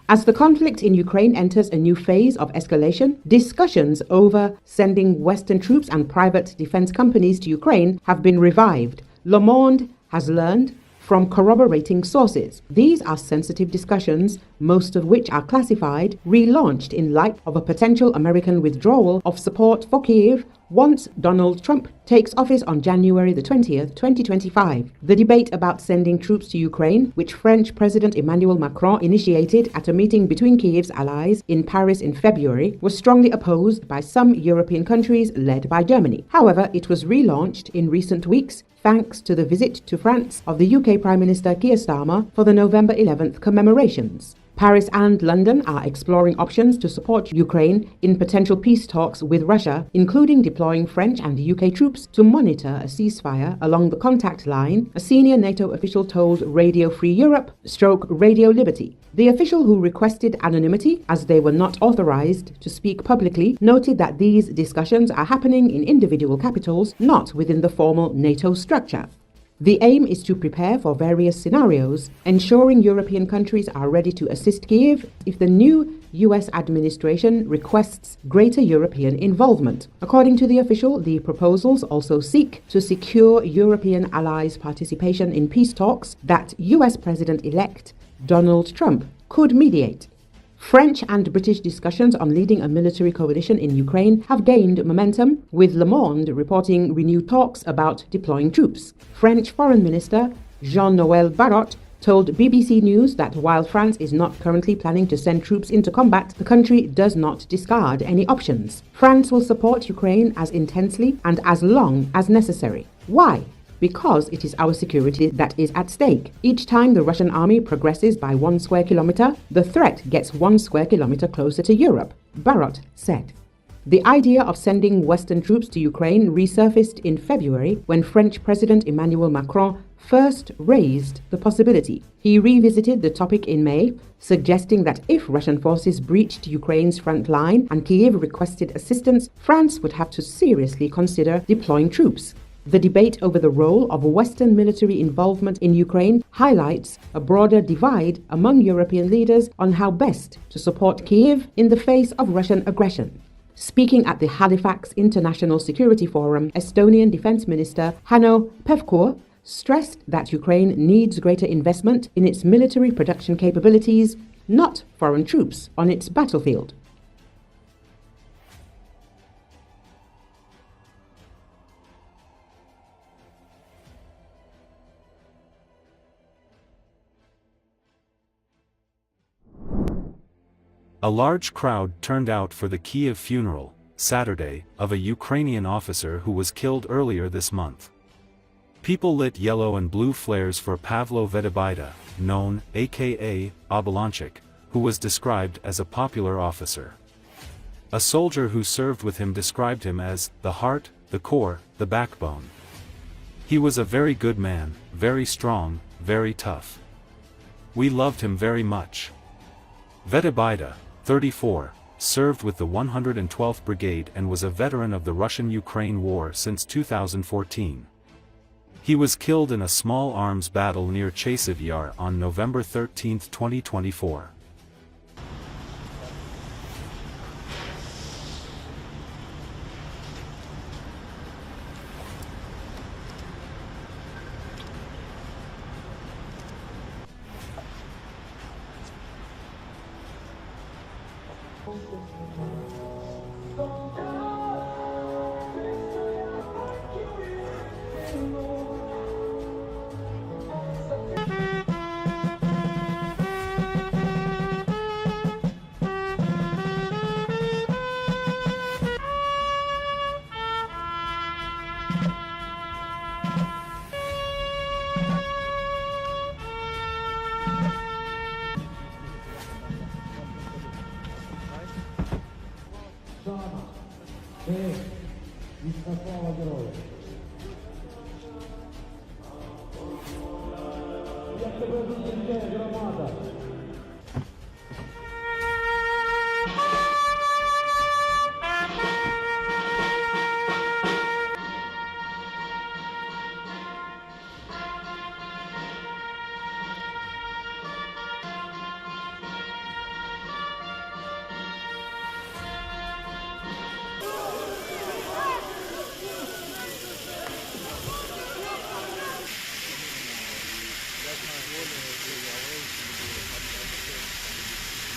As the conflict in Ukraine enters a new phase of escalation, discussions over sending Western troops and private defense companies to Ukraine have been revived. Le Monde has learned from corroborating sources. These are sensitive discussions, most of which are classified, relaunched in light of a potential American withdrawal of support for Kiev once Donald Trump takes office on January the 20th, 2025. The debate about sending troops to Ukraine, which French President Emmanuel Macron initiated at a meeting between Kiev's allies in Paris in February, was strongly opposed by some European countries led by Germany. However, it was relaunched in recent weeks thanks to the visit to France of the UK Prime Minister Keir Starmer for the November 11th commemorations. Paris and London are exploring options to support Ukraine in potential peace talks with Russia, including deploying French and UK troops to monitor a ceasefire along the contact line, a senior NATO official told Radio Free Europe / Radio Liberty. The official, who requested anonymity as they were not authorized to speak publicly, noted that these discussions are happening in individual capitals, not within the formal NATO structure. The aim is to prepare for various scenarios, ensuring European countries are ready to assist Kyiv if the new US administration requests greater European involvement. According to the official, the proposals also seek to secure European allies' participation in peace talks that US President-elect Donald Trump could mediate. French and British discussions on leading a military coalition in Ukraine have gained momentum, with Le Monde reporting renewed talks about deploying troops. French Foreign Minister Jean-Noël Barrot told BBC News that while France is not currently planning to send troops into combat, the country does not discard any options. France will support Ukraine as intensely and as long as necessary. Why? Because it is our security that is at stake. Each time the Russian army progresses by 1 square kilometer, the threat gets 1 square kilometer closer to Europe, Barrot said. The idea of sending Western troops to Ukraine resurfaced in February when French President Emmanuel Macron first raised the possibility. He revisited the topic in May, suggesting that if Russian forces breached Ukraine's front line and Kyiv requested assistance, France would have to seriously consider deploying troops. The debate over the role of Western military involvement in Ukraine highlights a broader divide among European leaders on how best to support Kyiv in the face of Russian aggression. Speaking at the Halifax International Security Forum, Estonian Defense Minister Hanno Pevkur stressed that Ukraine needs greater investment in its military production capabilities, not foreign troops on its battlefield. A large crowd turned out for the Kyiv funeral, Saturday, of a Ukrainian officer who was killed earlier this month. People lit yellow and blue flares for Pavlo Vedebaida, known, aka Obolonchik, who was described as a popular officer. A soldier who served with him described him as the heart, the core, the backbone. He was a very good man, very strong, very tough. We loved him very much. Vedebaida, 34, served with the 112th Brigade and was a veteran of the Russian-Ukraine War since 2014. He was killed in a small arms battle near Chasiv Yar on November 13, 2024.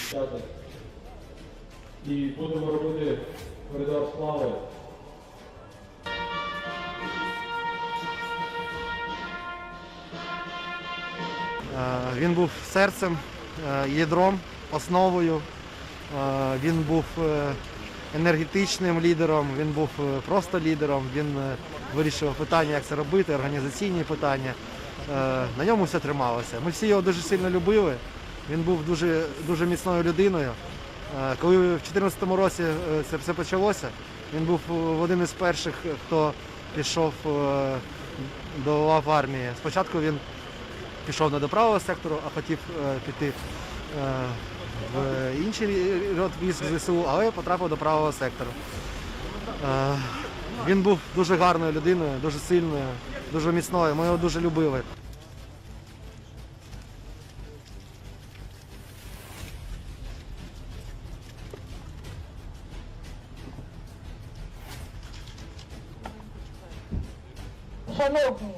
дівчата. І будемо робити коридор слави. Він був серцем, ядром, основою. Він був енергетичним лідером, він був просто лідером, він вирішував питання, як це робити, організаційні питання. На ньому все трималося. Ми всі його дуже сильно любили, він був дуже міцною людиною. Коли в 2014 році це все почалося, він був один із перших, хто пішов до лав армії. Спочатку він пішов не до правого сектору, а хотів піти в інший род військ ЗСУ, але потрапив до правого сектору. Він був дуже гарною людиною, дуже сильною, дуже міцною, ми його дуже любили. Шановні,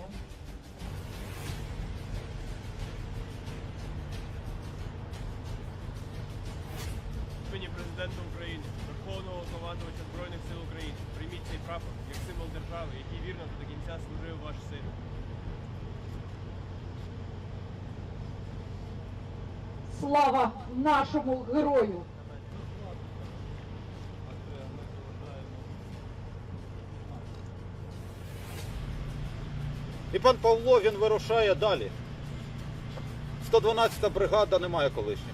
імені Президента України, Верховного Командувача Збройних сил України, прийміть цей прапор як символ держави, який вірно до кінця служив ваш син. слава нашому герою! І пан Павло, він вирушає далі. 112-та бригада немає колишніх.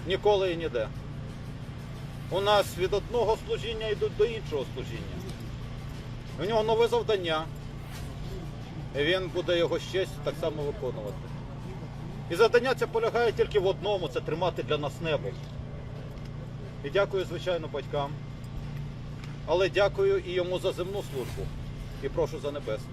Ніколи і ніде. У нас від одного служіння йдуть до іншого служіння. У нього нове завдання. І він буде його з честю так само виконувати. І завдання це полягає тільки в одному – це тримати для нас небо. І дякую, звичайно, батькам. Але дякую і йому за земну службу. І прошу за небесну.